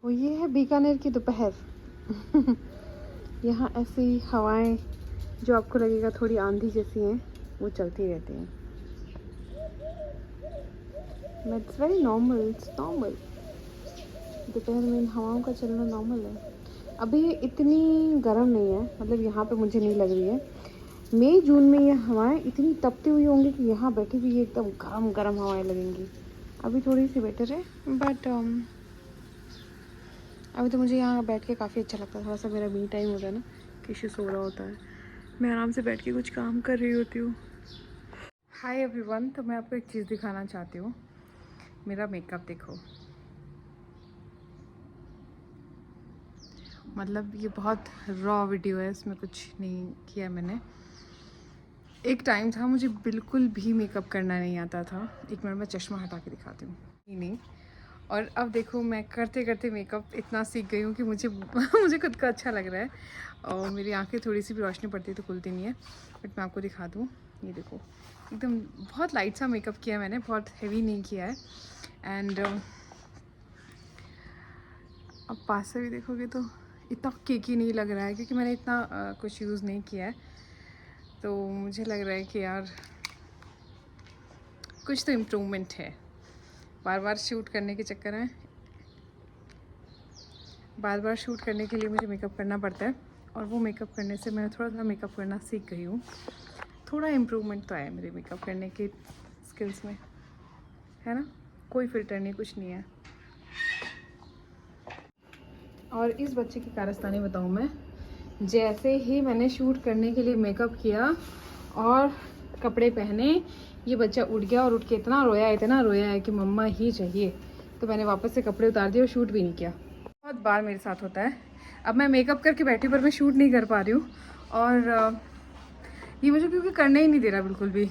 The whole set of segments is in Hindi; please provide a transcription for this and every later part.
और ये है बीकानेर की दोपहर। यहाँ ऐसी हवाएं जो आपको लगेगा थोड़ी आंधी जैसी हैं, वो चलती रहती हैं। But it's very normal, it's normal. दोपहर में इन हवाओं का चलना नॉर्मल है। अभी इतनी गर्म नहीं है, मतलब यहाँ पे मुझे नहीं लग रही है। मई जून में ये हवाएं इतनी तपती हुई होंगी कि यहाँ बैठी हुई एकदम गरम गरम हवाएं लगेंगी। अभी थोड़ी सी बेटर है, बट अभी तो मुझे यहाँ बैठ के काफ़ी अच्छा लगता है। थोड़ा सा मेरा मी टाइम होता है ना, किसी सो रहा होता है, मैं आराम से बैठ के कुछ काम कर रही होती हूँ। हाय एवरीवन, तो मैं आपको एक चीज़ दिखाना चाहती हूँ। मेरा मेकअप देखो, मतलब ये बहुत रॉ वीडियो है, इसमें कुछ नहीं किया मैंने। एक टाइम था मुझे बिल्कुल भी मेकअप करना नहीं आता था। एक मिनट में चश्मा हटा के दिखाती हूँ। नहीं, और अब देखो मैं करते करते मेकअप इतना सीख गई हूँ कि मुझे मुझे खुद का अच्छा लग रहा है। और मेरी आंखें थोड़ी सी भी रोशनी पड़ती है तो खुलती नहीं है। बट मैं आपको दिखा दूँ, ये देखो एकदम बहुत लाइट सा मेकअप किया मैंने, बहुत हेवी नहीं किया है। एंड अब पास से भी देखोगे तो इतना केकी नहीं लग रहा है, क्योंकि मैंने इतना कुछ यूज़ नहीं किया है। तो मुझे लग रहा है कि यार कुछ तो इम्प्रूवमेंट है। बार बार शूट करने के चक्कर में, बार बार शूट करने के लिए मुझे मेकअप करना पड़ता है। और वो मेकअप करने से मैं थोड़ा सा मेकअप करना सीख गई हूँ। थोड़ा इम्प्रूवमेंट तो आया मेरे मेकअप करने के स्किल्स में, है ना। कोई फिल्टर नहीं, कुछ नहीं है। और इस बच्चे की कारस्तानी बताऊँ मैं, जैसे ही मैंने शूट करने के लिए मेकअप किया और कपड़े पहने, ये बच्चा उठ गया और उठ के इतना रोया है कि मम्मा ही चाहिए। तो मैंने वापस से कपड़े उतार दिए और शूट भी नहीं किया। बहुत बार मेरे साथ होता है। अब मैं मेकअप करके बैठी पर मैं शूट नहीं कर पा रही हूँ। और ये मुझे क्योंकि करने ही नहीं दे रहा बिल्कुल भी।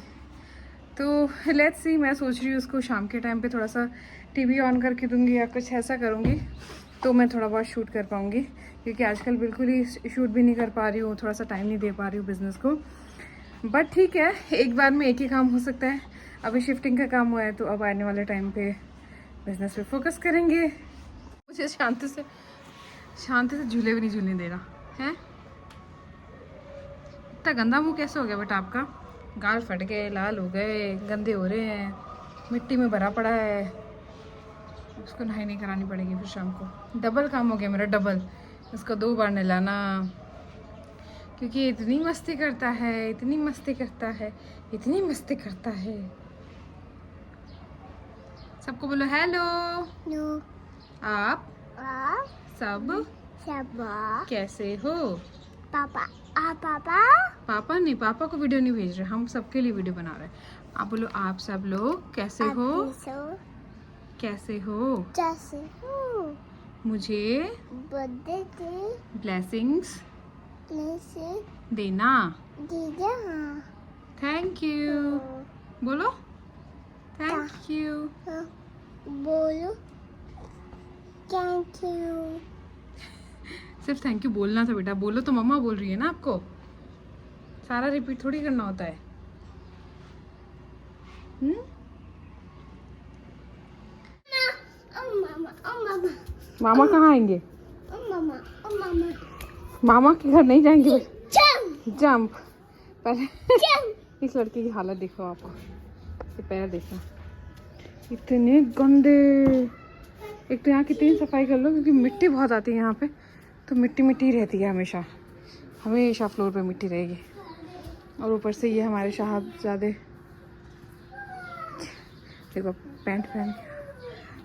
तो लेट्स सी, मैं सोच रही हूँ उसको शाम के टाइम पे थोड़ा सा टीवी ऑन करके दूँगी या कुछ ऐसा करूँगी तो मैं थोड़ा बहुत शूट कर पाऊँगी। क्योंकि आजकल बिल्कुल ही शूट भी नहीं कर पा रही हूँ, थोड़ा सा टाइम नहीं दे पा रही हूँ बिज़नेस को। बट ठीक है, एक बार में एक ही काम हो सकता है। अभी शिफ्टिंग का काम हुआ है, तो अब आने वाले टाइम पे बिज़नेस पे फोकस करेंगे। मुझे शांति से झूले भी नहीं झूलने दे रहा है। इतना गंदा मुंह कैसे हो गया बेटा आपका? गाल फट गए, लाल हो गए, गंदे हो रहे हैं, मिट्टी में भरा पड़ा है। उसको नहाई नहीं करानी पड़ेगी फिर शाम को। डबल काम हो गया मेरा, डबल। इसको 2 बार नहलाना, क्योंकि ये इतनी मस्ती करता है, इतनी मस्ती करता है, इतनी मस्ती करता है। सबको बोलो हेलो। आप सब कैसे हो? पापा नहीं, पापा को वीडियो नहीं भेज रहे, हम सबके लिए वीडियो बना रहे हैं। आप बोलो आप सब लोग कैसे हो? कैसे हो? मुझे ब्लेसिंग्स देना। थैंक यू बोलो। थैंक यू सिर्फ थैंक यू बोलना था बेटा, बोलो तो मम्मा बोल रही है ना आपको। सारा रिपीट थोड़ी करना होता है। मामा कहाँ आएंगे? मामा के घर नहीं जाएंगे। जंप पहले इस लड़के की हालत देखो आप, ये पैर देखो इतने गंदे। एक तो यहाँ कितनी सफाई कर लो, क्योंकि मिट्टी बहुत आती है यहाँ पे, तो मिट्टी मिट्टी रहती है हमेशा, हमेशा फ्लोर पे मिट्टी रहेगी। और ऊपर से ये हमारे साहबजादे देखो पैंट पहन।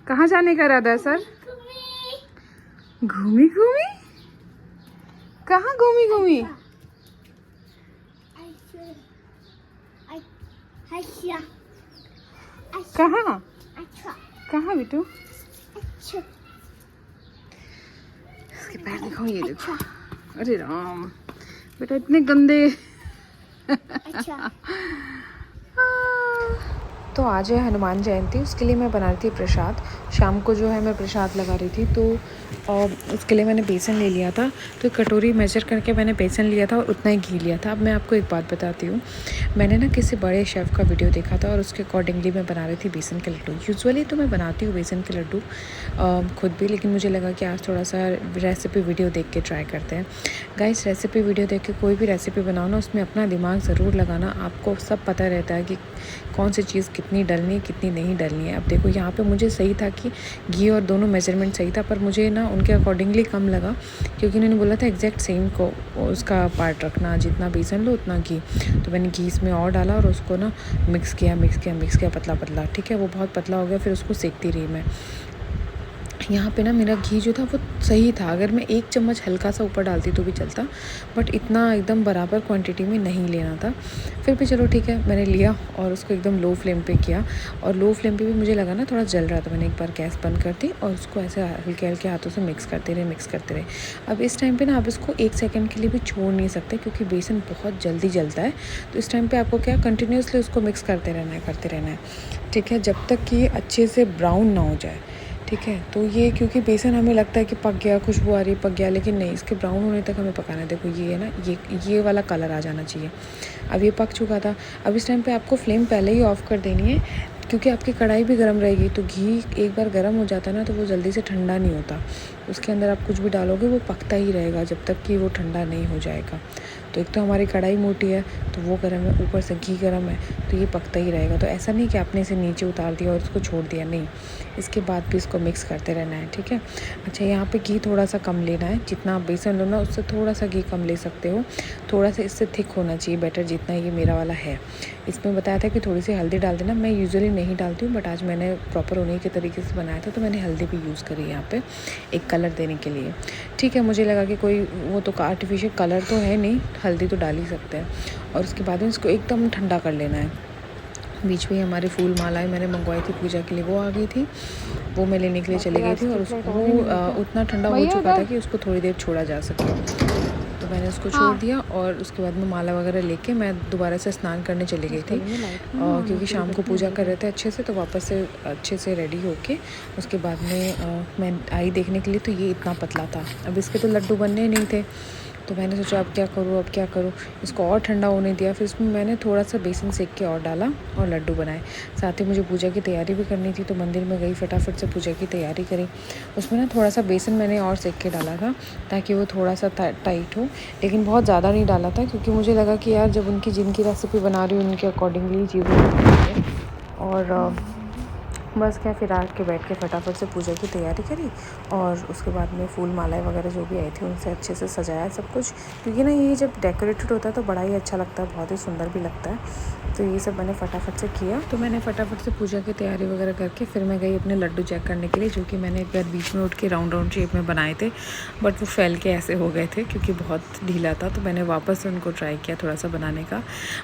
कहाँ जाने का इरादा है सर? घूमी घूमी? कहाँ घूमी घूमी? कहाँ कहाँ बिटू? इसके पैर देखो, ये देखो। अरे राम बेटा, इतने गंदे। तो आज है हनुमान जयंती, उसके लिए मैं बना रही थी प्रसाद। शाम को जो है मैं प्रसाद लगा रही थी, तो उसके लिए मैंने बेसन ले लिया था। तो कटोरी मेजर करके मैंने बेसन लिया था और उतना ही घी लिया था। अब मैं आपको एक बात बताती हूँ, मैंने ना किसी बड़े शेफ़ का वीडियो देखा था और उसके अकॉर्डिंगली मैं बना रही थी बेसन के लड्डू। यूजुअली तो मैं बनाती हूँ बेसन के लड्डू खुद भी, लेकिन मुझे लगा कि आज थोड़ा सा रेसिपी वीडियो देख के ट्राई करते हैं। गाइस, रेसिपी वीडियो देख के कोई भी रेसिपी बनाओ ना, उसमें अपना दिमाग ज़रूर लगाना। आपको सब पता रहता है कि कौन सी चीज़ कितनी डलनी है, कितनी नहीं डलनी है। अब देखो यहाँ पे मुझे सही था कि घी और दोनों मेजरमेंट सही था, पर मुझे ना उनके अकॉर्डिंगली कम लगा, क्योंकि उन्होंने बोला था एग्जैक्ट सेम को उसका पार्ट रखना, जितना बेसन लो उतना घी। तो मैंने घी इसमें और डाला और उसको ना मिक्स किया पतला पतला। ठीक है, वो बहुत पतला हो गया, फिर उसको सेकती रही मैं। यहाँ पे ना मेरा घी जो था वो सही था, अगर मैं 1 चम्मच हल्का सा ऊपर डालती तो भी चलता, बट इतना एकदम बराबर क्वांटिटी में नहीं लेना था। फिर भी चलो ठीक है, मैंने लिया और उसको एकदम लो फ्लेम पे किया। और लो फ्लेम पे भी मुझे लगा ना थोड़ा जल रहा था, मैंने एक बार गैस बंद कर दी और उसको ऐसे हल्के हल्के हाथों से मिक्स करते रहे। अब इस टाइम पर ना आप इसको 1 सेकेंड के लिए भी छोड़ नहीं सकते, क्योंकि बेसन बहुत जल्दी जलता है। तो इस टाइम पर आपको क्या कंटिन्यूसली उसको मिक्स करते रहना है। ठीक है, जब तक कि अच्छे से ब्राउन ना हो जाए। ठीक है, तो ये क्योंकि बेसन हमें लगता है कि पक गया, खुशबू आ रही है पक गया, लेकिन नहीं, इसके ब्राउन होने तक हमें पकाना है। देखो ये है ना, ये वाला कलर आ जाना चाहिए। अब ये पक चुका था। अब इस टाइम पे आपको फ्लेम पहले ही ऑफ़ कर देनी है, क्योंकि आपकी कढ़ाई भी गर्म रहेगी। तो घी एक बार गर्म हो जाता है ना, तो वो जल्दी से ठंडा नहीं होता। उसके अंदर आप कुछ भी डालोगे वो पकता ही रहेगा जब तक कि वो ठंडा नहीं हो जाएगा। तो एक तो हमारी कढ़ाई मोटी है, तो वो गर्म है, ऊपर से घी गर्म है, तो ये पकता ही रहेगा। तो ऐसा नहीं कि आपने इसे नीचे उतार दिया और इसको छोड़ दिया, नहीं, इसके बाद भी इसको मिक्स करते रहना है। ठीक है, अच्छा यहाँ पे घी थोड़ा सा कम लेना है, जितना आप बेसन लो ना उससे थोड़ा सा घी कम ले सकते हो। थोड़ा सा इससे थिक होना चाहिए बैटर, जितना ये मेरा वाला है। इसमें बताया था कि थोड़ी सी हल्दी डाल देना, मैं यूजुअली नहीं डालती हूँ, बट आज मैंने प्रॉपर उन्हीं के तरीके से बनाया था, तो मैंने हल्दी भी यूज़ करी यहाँ पे एक कलर देने के लिए। ठीक है, मुझे लगा कि कोई वो तो आर्टिफिशियल कलर तो है नहीं, हल्दी तो डाल ही सकते हैं। और उसके बाद में इसको एकदम ठंडा कर लेना है। बीच में हमारी फूल मालाएं मैंने मंगवाई थी पूजा के लिए, वो आ गई थी, वो मैं लेने के लिए चली गई थी। और वो उतना ठंडा हो चुका था कि उसको थोड़ी देर छोड़ा जा सके, तो मैंने उसको छोड़ दिया। और उसके बाद में माला वगैरह लेके मैं दोबारा से स्नान करने चली गई थी, क्योंकि शाम को पूजा कर रहे थे अच्छे से, तो वापस से अच्छे से रेडी होके उसके बाद में मैं आई देखने के लिए, तो ये इतना पतला था। अब इसके तो लड्डू बनने नहीं थे, तो मैंने सोचा अब क्या करूँ, इसको और ठंडा होने दिया। फिर इसमें मैंने थोड़ा सा बेसन सेक के और डाला और लड्डू बनाए। साथ ही मुझे पूजा की तैयारी भी करनी थी, तो मंदिर में गई, फटाफट से पूजा की तैयारी करी। उसमें ना थोड़ा सा बेसन मैंने और सेक के डाला था, ताकि वो थोड़ा सा टाइट हो, लेकिन बहुत ज़्यादा नहीं डाला था, क्योंकि मुझे लगा कि यार जब जिनकी रेसिपी बना रही हूँ उनके अकॉर्डिंगली चीज़ें। और बस क्या, फिर आके बैठ के फटाफट से पूजा की तैयारी करी। और उसके बाद में फूल मालाएं वगैरह जो भी आई थी उनसे अच्छे से सजाया सब कुछ, क्योंकि ना ये जब डेकोरेटेड होता है तो बड़ा ही अच्छा लगता है, बहुत ही सुंदर भी लगता है। तो ये सब मैंने फटाफट से किया। तो मैंने फटाफट से पूजा की तैयारी वगैरह करके फिर मैं गई अपने लड्डू चेक करने के लिए, जो कि मैंने एक बार बीच में उठ के राउंड शेप में बनाए थे, बट वो फैल के ऐसे हो गए थे क्योंकि बहुत ढीला था। तो मैंने वापस से उनको ट्राई किया थोड़ा सा बनाने का,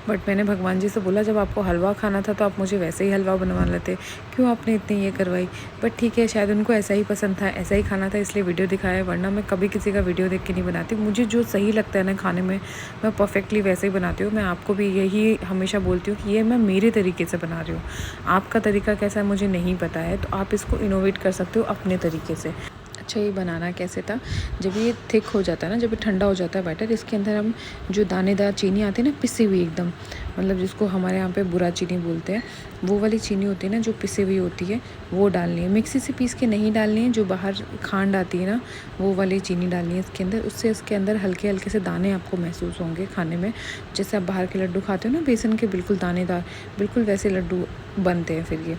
बट मैंने भगवान जी से बोला जब आपको हलवा खाना था तो आप मुझे वैसे ही हलवा बनवा लेते, क्यों आपने इतनी ये करवाई। बट ठीक है, शायद उनको ऐसा ही पसंद था, ऐसा ही खाना था, इसलिए वीडियो दिखाया, वरना मैं कभी किसी का वीडियो देख के नहीं बनाती। मुझे जो सही लगता है ना खाने में, मैं परफेक्टली वैसे ही बनाती हूँ। मैं आपको भी यही हमेशा बोलती हूँ कि ये मैं मेरे तरीके से बना रही हूँ, आपका तरीका कैसा है मुझे नहीं पता है, तो आप इसको इनोवेट कर सकते हो अपने तरीके से। अच्छा, ये बनाना कैसे था, जब ये थिक हो जाता है ना, जब ये ठंडा हो जाता है बैटर, इसके अंदर हम जो दानेदार चीनी आती है ना, पिसी हुई एकदम, मतलब जिसको हमारे यहाँ पे बुरा चीनी बोलते हैं, वो वाली चीनी होती है ना जो पिसी हुई होती है, वो डालनी है। मिक्सी से पीस के नहीं डालनी है, जो बाहर खांड आती है ना, वो वाली चीनी डालनी है इसके अंदर। उससे इसके अंदर हल्के हल्के से दाने आपको महसूस होंगे खाने में, जैसे आप बाहर के लड्डू खाते हो ना बेसन के, बिल्कुल दानेदार, बिल्कुल वैसे लड्डू बनते हैं फिर ये।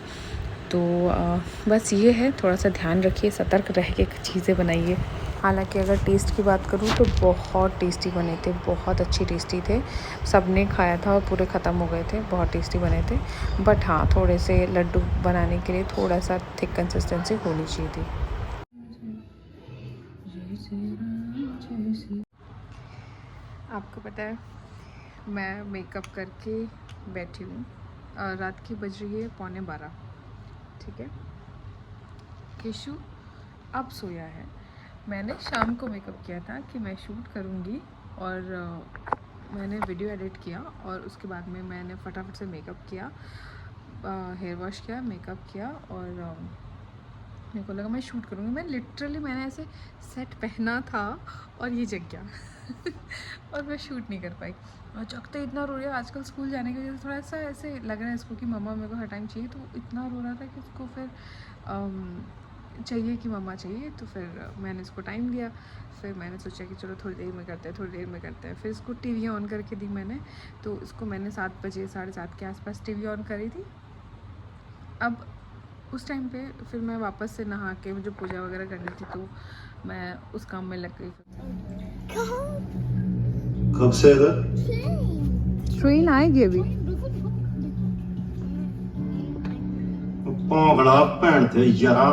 तो बस ये है, थोड़ा सा ध्यान रखिए, सतर्क रह के चीज़ें बनाइए। हालांकि अगर टेस्ट की बात करूँ तो बहुत टेस्टी बने थे, बहुत अच्छी टेस्टी थे, सब ने खाया था और पूरे ख़त्म हो गए थे, बहुत टेस्टी बने थे। बट हाँ, थोड़े से लड्डू बनाने के लिए थोड़ा सा थिक कंसिस्टेंसी होनी चाहिए थी। आपको पता है मैं मेकअप करके बैठी हूँ, रात की बज रही है 11:15। ठीक है, केशु अब सोया है। मैंने शाम को मेकअप किया था कि मैं शूट करूँगी, और मैंने वीडियो एडिट किया और उसके बाद में मैंने फटाफट से मेकअप किया। हेयर वॉश किया, मेकअप किया और मेरे को लगा मैं शूट करूँगी। मैंने ऐसे सेट पहना था और ये जग गया और मैं शूट नहीं कर पाई। और जगते इतना रो रहा है आजकल, स्कूल जाने की वजह से थोड़ा सा ऐसे लग रहा है इसको कि मम्मा मेरे को हर टाइम चाहिए, तो इतना रो रहा था कि उसको फिर चाहिए कि मम्मा चाहिए। तो फिर मैंने इसको टाइम दिया, फिर मैंने सोचा कि चलो थोड़ी देर में करते हैं। फिर इसको टीवी ऑन करके दी मैंने, तो इसको मैंने 7 बजे 7:30 के आसपास टीवी ऑन करी थी। अब उस टाइम पे फिर मैं वापस से नहा के मुझे पूजा वगैरह करनी थी, तो मैं उस काम में लग गई। कब से ट्रेन आएगी अभी। पागला भैन थे यारा,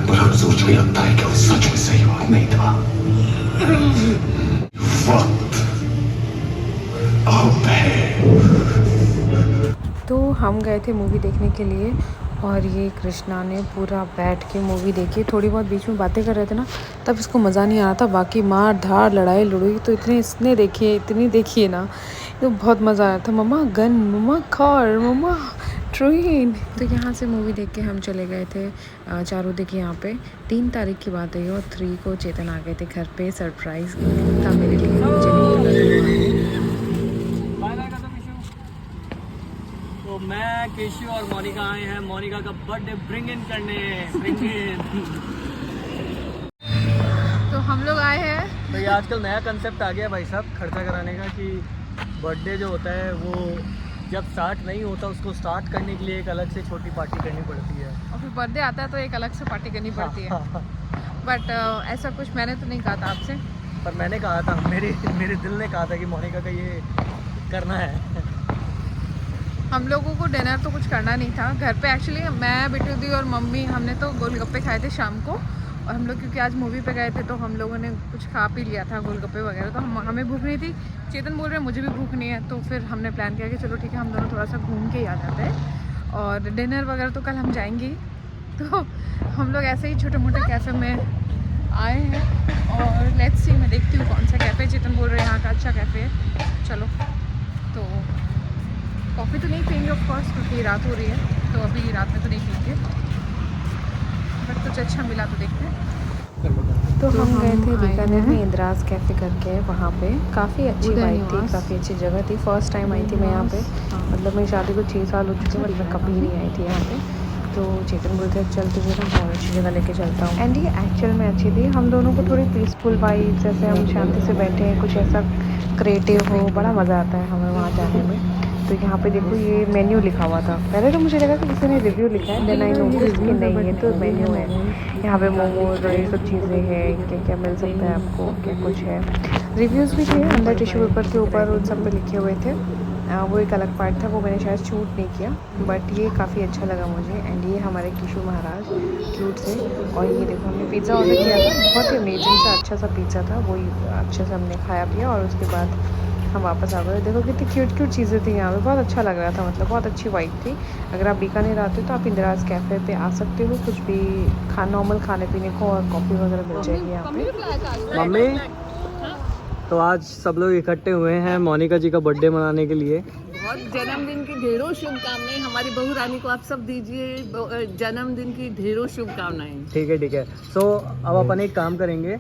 पर अब सोच के लगता है कि वो सच में सही बात नहीं था। वक्त अब है। तो हम गए थे मूवी देखने के लिए और ये कृष्णा ने पूरा बैठ के मूवी देखी। थोड़ी बहुत बीच में बातें कर रहे थे ना, तब इसको मज़ा नहीं आ रहा था। बाकी मार धाड़ लड़ाई लड़ोई तो इतनी देखी है ना, तो बहुत मज़ा आया था। मम्मा गन, मम्मा कार, मम्मा ट्रेन। तो यहाँ से मूवी देख के हम चले गए थे चारों देखिए यहाँ पे 3 तारीख की बात है और 3 को चेतन आ गए थे घर पे। सरप्राइज़ था मेरे लिए, मुझे नहीं पता था। तो मैं, केशु और मोनिका आए हैं मोनिका का बर्थडे ब्रिंग इन करने। तो हम लोग आए हैं। तो ये आजकल नया कंसेप्ट आ गया भाई साहब खर्चा कराने का, कि बर्थडे जो होता है वो जब स्टार्ट नहीं होता उसको स्टार्ट करने के लिए एक अलग से छोटी पार्टी करनी पड़ती है, और फिर बर्थडे आता है तो एक अलग से पार्टी करनी पड़ती है। बट ऐसा कुछ मैंने तो नहीं कहा था आपसे, पर मैंने कहा था, मेरे दिल ने कहा था कि मोनिका का ये करना है। हम लोगों को डिनर तो कुछ करना नहीं था घर पे। एक्चुअली मैं, बिट्टू दी और मम्मी हमने तो गोलगप्पे खाए थे शाम को, और हम लोग क्योंकि आज मूवी पे गए थे तो हम लोगों ने कुछ खा पी लिया था गोलगप्पे वगैरह। तो हमें भूख नहीं थी। चेतन बोल रहे हैं मुझे भी भूख नहीं है, तो फिर हमने प्लान किया कि चलो ठीक है हम दोनों थोड़ा सा घूम के ही आ जाते हैं, और डिनर वगैरह तो कल हम जाएंगे। तो हम लोग ऐसे ही छोटे मोटे कैफ़े में आए हैं और लेट्स सी, मैं देखती हूँ कौन सा कैफ़े। चेतन बोल रहे हैं यहाँ का अच्छा कैफ़े है, चलो। तो कॉफ़ी तो नहीं पियेंगे ऑफ कोर्स, क्योंकि रात हो रही है, तो अभी रात में तो नहीं पियेंगे, बट कुछ अच्छा मिला तो देखते हैं। तो हम गए थे बीकानेर में इंदिराज कैफ़े करके, वहाँ पे काफ़ी अच्छी वाइब थी, काफ़ी अच्छी जगह थी। फर्स्ट टाइम आई थी मैं यहाँ पे, मतलब मेरी शादी को 6 साल हो चुके हैं, बट मैं कभी नहीं आई थी यहाँ पे। तो चेतन बोलते चल तुझे ना बहुत अच्छी जगह लेके चलता हूँ, एंड ये एक्चुअल में अच्छी थी। हम दोनों को थोड़ी पीसफुल वाइब, जैसे हम शांति से बैठे हैं, कुछ ऐसा क्रिएटिव हो, बड़ा मज़ा आता है हमें वहाँ जाने में। तो यहाँ पे देखो ये मेन्यू लिखा हुआ था, पहले तो मुझे लगा कि किसी ने रिव्यू लिखा है, देन आई नोटिस कि नहीं, ये तो मेन्यू है। यहाँ पे मोमोज और ये सब चीज़ें हैं, क्या क्या मिल सकता है आपको, क्या कुछ है। रिव्यूज़ भी थे अंदर टिश्यू पेपर के ऊपर, उन सब पे लिखे हुए थे। वो एक अलग पार्ट था, वो मैंने शायद शूट नहीं किया, बट ये काफ़ी अच्छा लगा मुझे। एंड ये हमारे किशु महाराज क्यूट से। और ये देखो हमने पिज़्ज़ा ऑर्डर किया था, बहुत ही अमेजिंग सा अच्छा सा पिज़्ज़ा था, वही अच्छे से हमने खाया पिया और उसके बाद हम वापस आ गए। देखो कितनी क्यूट चीज़ें थी यहाँ पे, बहुत अच्छा लग रहा था, मतलब बहुत अच्छी वाइब थी। अगर आप बीकानेर आते हो तो आप इंदिराज कैफ़े पे आ सकते हो, कुछ भी नॉर्मल खाने पीने को और कॉफ़ी वगैरह मिल जाएगी यहाँ पे। मम्मी, तो आज सब लोग इकट्ठे हुए हैं मोनिका जी का बर्थडे मनाने के लिए। बहुत जन्मदिन की ढेरों शुभकामनाएं हमारी बहू रानी को आप सब दीजिए, जन्मदिन की ढेरों शुभकामनाएं। ठीक है। सो अब अपन एक काम करेंगे,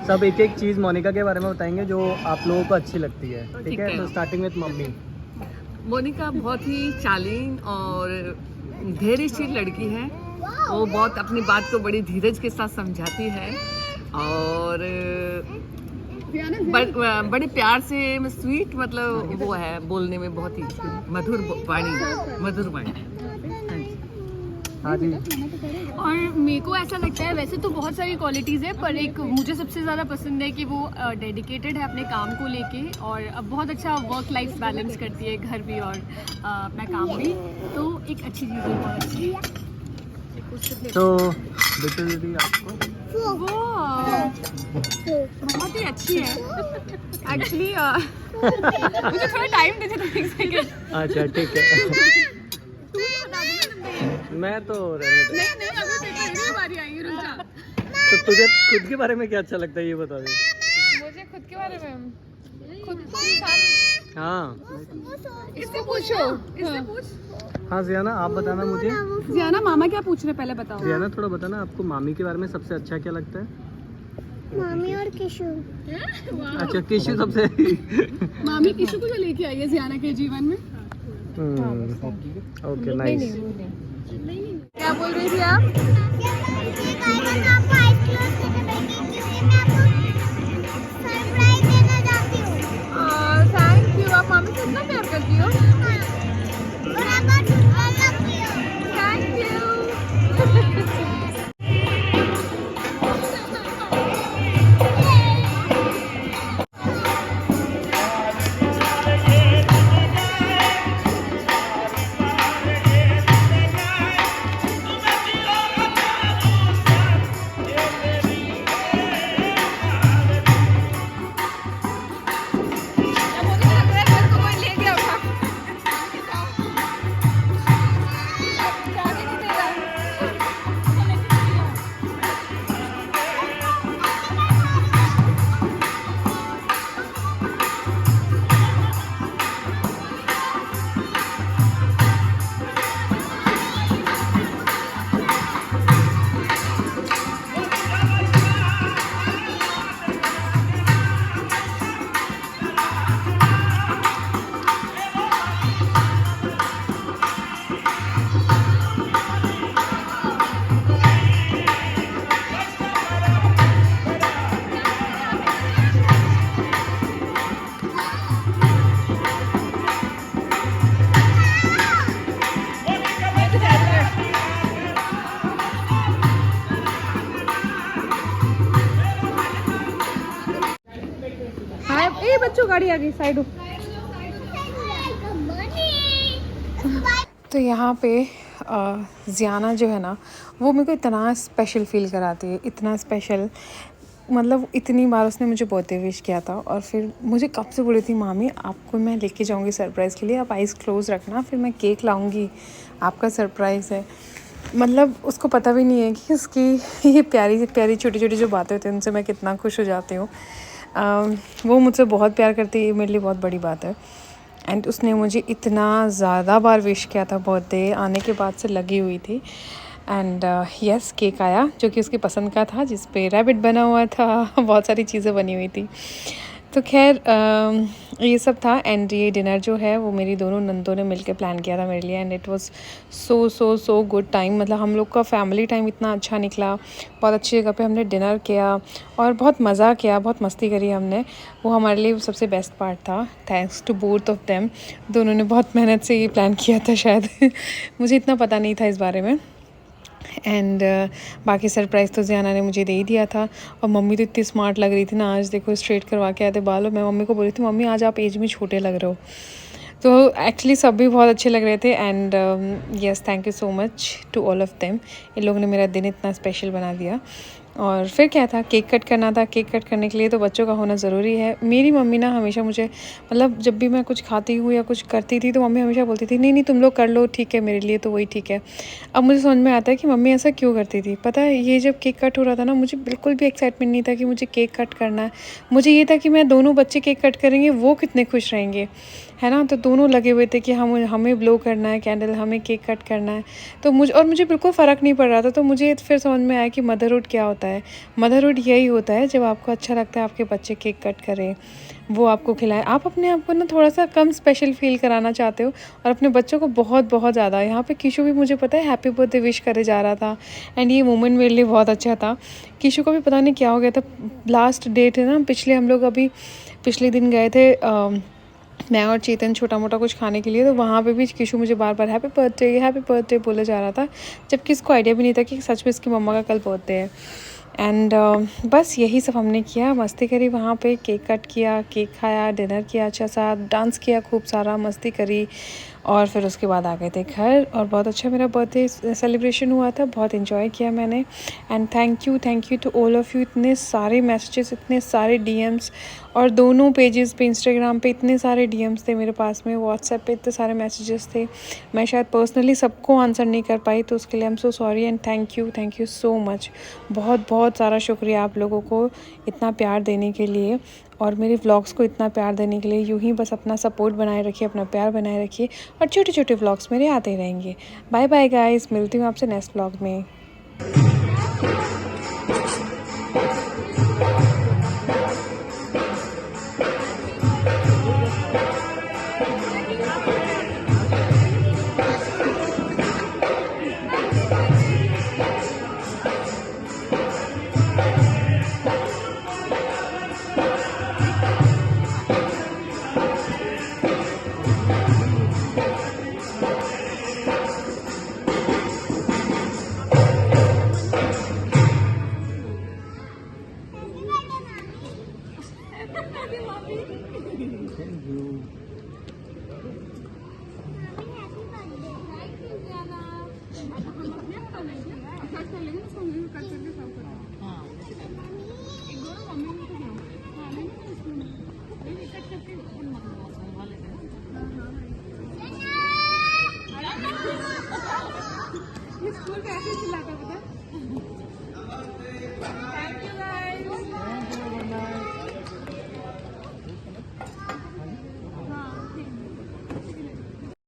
सब एक एक चीज़ मोनिका के बारे में बताएंगे जो आप लोगों को अच्छी लगती है, ठीक है? तो स्टार्टिंग विद मम्मी। मोनिका बहुत ही चालीन और धैर्यशील लड़की है। वो बहुत अपनी बात को बड़ी धीरज के साथ समझाती है और बड़े प्यार से, स्वीट, मतलब वो है बोलने में, बहुत ही मधुर वाणी। हाँ जी। और मेरे को ऐसा लगता है, वैसे तो बहुत सारी क्वालिटीज़ है, पर एक मुझे सबसे ज़्यादा पसंद है कि वो डेडिकेटेड है अपने काम को लेके, और अब बहुत अच्छा वर्क लाइफ बैलेंस करती है, घर भी और अपना काम भी। तो एक अच्छी चीज़ है, बहुत अच्छी है। तो बिट्टू दीदी आपको? वो बहुत ही अच्छी है एक्चुअली। मुझे थोड़ा टाइम दीजिए, तो एक सेकेंड। अच्छा ठीक है। मैं तो नहीं अभी मेरी बारी आएगी, रुक जा। तो तुझे खुद के बारे में क्या अच्छा लगता है ये बता दे। मुझे खुद के बारे में, खुद इंसान हाँ इससे पूछो, इससे पूछ। हाँ जियाना, आप बताना मुझे। जियाना मामा क्या पूछ रहे पहले बताओ। जियाना थोड़ा बताना, आपको मामी के बारे में सबसे अच्छा क्या लगता है? मामी और किशु। अच्छा, किशु सबसे मामी किशु को जो लेके आई है जियाना के जीवन में। Okay nice. क्या बोल रही थी आप? थैंक यू, आप मामी से इतना प्यार करती हो। Thank you. ए बच्चों, गाड़ी आ गई, साइड हो। तो यहाँ पे जियाना जो है ना, वो मेरे को इतना स्पेशल फील कराती है, इतना स्पेशल। मतलब इतनी बार उसने मुझे बर्थडे विश किया था, और फिर मुझे कब से बोली थी मामी आपको मैं लेके जाऊँगी सरप्राइज़ के लिए, आप आइज़ क्लोज रखना, फिर मैं केक लाऊँगी, आपका सरप्राइज़ है। मतलब उसको पता भी नहीं है कि उसकी ये प्यारी प्यारी छोटी छोटी जो बातें होती हैं उनसे मैं कितना खुश हो जाती हूँ। वो मुझसे बहुत प्यार करती है, मेरे लिए बहुत बड़ी बात है। एंड उसने मुझे इतना ज़्यादा बार विश किया था, बर्थडे आने के बाद से लगी हुई थी। एंड यस, केक आया जो कि उसकी पसंद का था, जिस पे रैबिट बना हुआ था, बहुत सारी चीज़ें बनी हुई थी। तो खैर ये सब था। एंड ये डिनर जो है वो मेरी दोनों नंदों ने मिलकर प्लान किया था मेरे लिए, and it was so good time. मतलब हम लोग का फैमिली टाइम इतना अच्छा निकला, बहुत अच्छी जगह पे हमने डिनर किया और बहुत मज़ा किया, बहुत मस्ती करी हमने। वो हमारे लिए सबसे बेस्ट पार्ट था। Thanks to both of them, दोनों ने बहुत मेहनत से ये प्लान किया था शायद मुझे इतना पता नहीं था इस बारे में। एंड बाकी सरप्राइज़ तो जियाना ने मुझे दे ही दिया था। और मम्मी तो इतनी स्मार्ट लग रही थी ना, आज देखो स्ट्रेट करवा के आए थे बाल। और मैं मम्मी को बोली थी मम्मी आज आप एज में छोटे लग रहे हो। तो एक्चुअली सब भी बहुत अच्छे लग रहे थे। And yes, thank you so much to all of them. इन लोगों ने मेरा दिन इतना स्पेशल बना दिया। और फिर क्या था, केक कट करना था। केक कट करने के लिए तो बच्चों का होना ज़रूरी है। मेरी मम्मी ना हमेशा मुझे, मतलब जब भी मैं कुछ खाती हूँ या कुछ करती थी तो मम्मी हमेशा बोलती थी नहीं तुम लोग कर लो, ठीक है, मेरे लिए तो वही ठीक है। अब मुझे समझ में आता है कि मम्मी ऐसा क्यों करती थी। पता है, ये जब केक कट हो रहा था ना, मुझे बिल्कुल भी एक्साइटमेंट नहीं था कि मुझे केक कट करना है। मुझे ये था कि मैं दोनों बच्चे केक कट करेंगे, वो कितने खुश रहेंगे, है ना। तो दोनों लगे हुए थे कि हमें ब्लो करना है कैंडल, हमें केक कट करना है। तो मुझे बिल्कुल फ़र्क नहीं पड़ रहा था। तो मुझे फिर समझ में आया कि मदरहुड क्या होता है। मदरहुड यही होता है, जब आपको अच्छा लगता है आपके बच्चे केक कट करें, वो आपको खिलाए। आप अपने आप को ना थोड़ा सा कम स्पेशल फील कराना चाहते हो और अपने बच्चों को बहुत बहुत ज़्यादा। यहाँ पे किशु भी मुझे पता है हैप्पी बर्थडे विश करे जा रहा था। एंड ये मोमेंट मेरे लिए बहुत अच्छा था। किशु को भी पता नहीं क्या हो गया था। लास्ट डेट है ना, हम लोग अभी पिछले दिन गए थे मैं और चेतन छोटा मोटा कुछ खाने के लिए। तो वहाँ पे भी किशु मुझे बार बार हैप्पी बर्थडे बोले जा रहा था, जबकि इसको आइडिया भी नहीं था कि सच में इसकी मम्मा का कल बर्थडे है। एंड बस यही सब हमने किया, मस्ती करी वहाँ पे, केक कट किया, केक खाया, डिनर किया अच्छा सा, डांस किया खूब सारा, मस्ती करी। और फिर उसके बाद आ गए थे घर। और बहुत अच्छा मेरा बर्थडे सेलिब्रेशन हुआ था, बहुत इन्जॉय किया मैंने। And thank you to all of you. इतने सारे मैसेजेस, इतने सारे डीएम्स, और दोनों पेजेस पे, इंस्टाग्राम पे इतने सारे डीएम्स थे मेरे पास में, व्हाट्सएप पे इतने सारे मैसेजेस थे। मैं शायद पर्सनली सबको आंसर नहीं कर पाई, तो उसके लिए I am so sorry. And thank you so much. बहुत बहुत सारा शुक्रिया आप लोगों को इतना प्यार देने के लिए। और मेरे व्लॉग्स को इतना प्यार देने के लिए यूं ही बस अपना सपोर्ट बनाए रखिए, अपना प्यार बनाए रखिए और छोटे छोटे व्लॉग्स मेरे आते रहेंगे। बाय बाय गाइस, मिलती हूँ आपसे नेक्स्ट व्लॉग में। स्कूल कैसे चिल्लाता पता?